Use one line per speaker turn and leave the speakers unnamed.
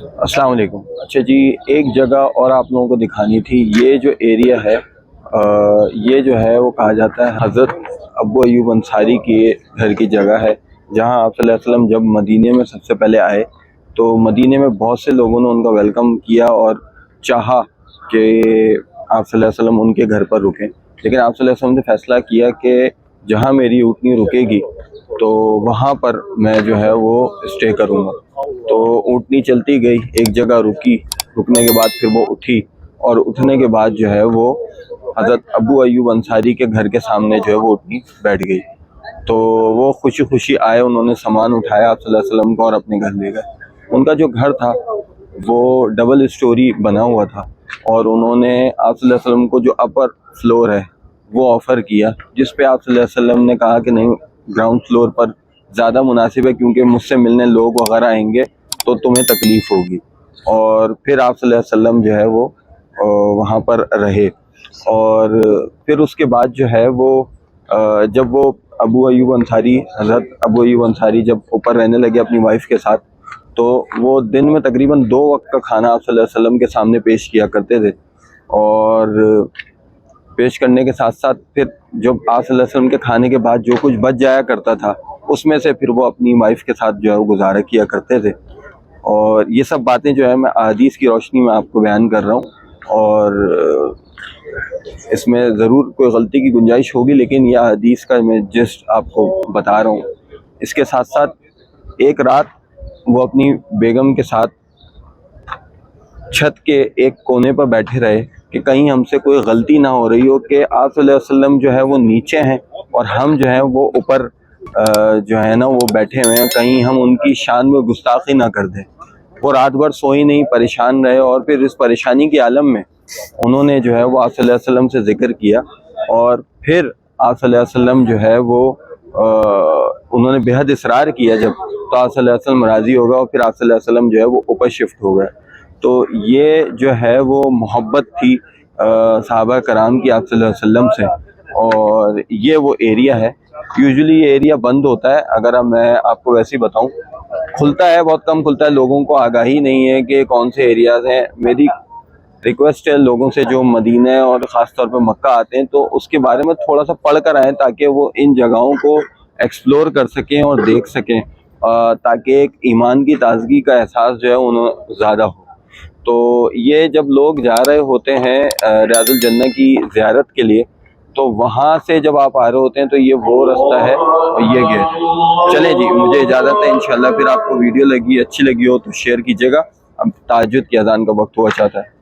अस्सलाम वालेकुम। अच्छा जी, एक जगह और आप लोगों को दिखानी थी। ये जो एरिया है ये जो है वो कहा जाता है हज़रत अबू अयूब अंसारी के घर की जगह है, जहाँ आप सल्लल्लाहु अलैहि वसल्लम जब मदीने में सबसे पहले आए तो मदीने में बहुत से लोगों ने उनका वेलकम किया और चाहा कि आप सल्लल्लाहु अलैहि वसल्लम उनके घर पर रुकें। लेकिन आप सल्लल्लाहु अलैहि वसल्लम ने फैसला किया कि जहाँ मेरी ऊँटनी रुकेगी तो वहाँ पर मैं जो है वो स्टे करूँगा। तो ऊँटनी चलती गई, एक जगह रुकी, रुकने के बाद फिर वो उठी और उठने के बाद जो है वो हज़रत अबू अयूब अंसारी के घर के सामने जो है वो ऊँटनी बैठ गई। तो वो खुशी खुशी आए, उन्होंने सामान उठाया आप सल्लल्लाहु अलैहि वसल्लम को और अपने घर ले गए। उनका जो घर था वो डबल स्टोरी बना हुआ था और उन्होंने आप सल्लल्लाहु अलैहि वसल्लम को जो अपर फ्लोर है वो ऑफ़र किया, जिस पे आप सल्लल्लाहु अलैहि वसल्लम ने कहा कि नहीं, ग्राउंड फ्लोर पर ज़्यादा मुनासिब है क्योंकि मुझसे मिलने लोग वगैरह आएंगे तो तुम्हें तकलीफ़ होगी। और फिर आप सल्लल्लाहु अलैहि वसल्लम जो है वो वहाँ पर रहे। और फिर उसके बाद जो है वो जब वो अबू अयूब अंसारी हज़रत अबू अयूब अंसारी जब ऊपर रहने लगे अपनी वाइफ के साथ, तो वो दिन में तकरीबन 2 वक्त का खाना आप सल्लल्लाहु अलैहि वसल्लम के सामने पेश किया करते थे। और पेश करने के साथ साथ फिर जब आप सल्लल्लाहु अलैहि वसल्लम के खाने के बाद जो कुछ बच जाया करता था उसमें से फिर वो अपनी वाइफ के साथ जो है वो गुजारा किया करते थे। और ये सब बातें जो है मैं अहादीस की रोशनी में आपको बयान कर रहा हूँ, और इसमें ज़रूर कोई गलती की गुंजाइश होगी, लेकिन यह हदीस का मैं जस्ट आपको बता रहा हूँ। इसके साथ साथ एक रात वो अपनी बेगम के साथ छत के एक कोने पर बैठे रहे कि कहीं हमसे कोई गलती ना हो रही हो कि आप सल्लल्लाहु अलैहि वसल्लम जो है वो नीचे हैं और हम जो है वो ऊपर जो है ना वो बैठे हुए हैं, कहीं हम उनकी शान में गुस्ताखी ना कर दें। वो रात भर सोई नहीं, परेशान रहे और फिर इस परेशानी के आलम में उन्होंने जो है वो आप सल्लल्लाहु अलैहि वसल्लम से ज़िक्र किया। और फिर आप सल्लल्लाहु अलैहि वसल्लम जो है वो उन्होंने बेहद इसरार किया जब, तो आप सल्लल्लाहु अलैहि वसल्लम राज़ी हो गए और फिर आप सल्लल्लाहु अलैहि वसल्लम जो है वो ऊपर शिफ्ट हो गए। तो ये जो है वो मोहब्बत थी सहाबा कराम की आप सल्लल्लाहु अलैहि वसल्लम से। और ये वो एरिया है। यूजुअली ये एरिया बंद होता है, अगर अब मैं आपको वैसे ही बताऊं, खुलता है बहुत कम खुलता है, लोगों को आगाही नहीं है कि कौन से एरियाज़ हैं। मेरी रिक्वेस्ट है लोगों से जो मदीना और ख़ास तौर पे मक्का आते हैं तो उसके बारे में थोड़ा सा पढ़ कर आएँ ताकि वो इन जगहों को एक्सप्लोर कर सकें और देख सकें, ताकि एक ईमान की ताजगी का एहसास जो है उन्हें ज़्यादा हो। तो ये जब लोग जा रहे होते हैं रियाजुल जन्नह की ज़ियारत के लिए, तो वहाँ से जब आप आ रहे होते हैं तो ये वो रास्ता है और ये गेट है। चलें जी, मुझे इजाज़त है। इंशाल्लाह फिर आपको वीडियो अच्छी लगी हो तो शेयर कीजिएगा। अब ताज्जुद की अज़ान का वक्त हुआ चाहता है।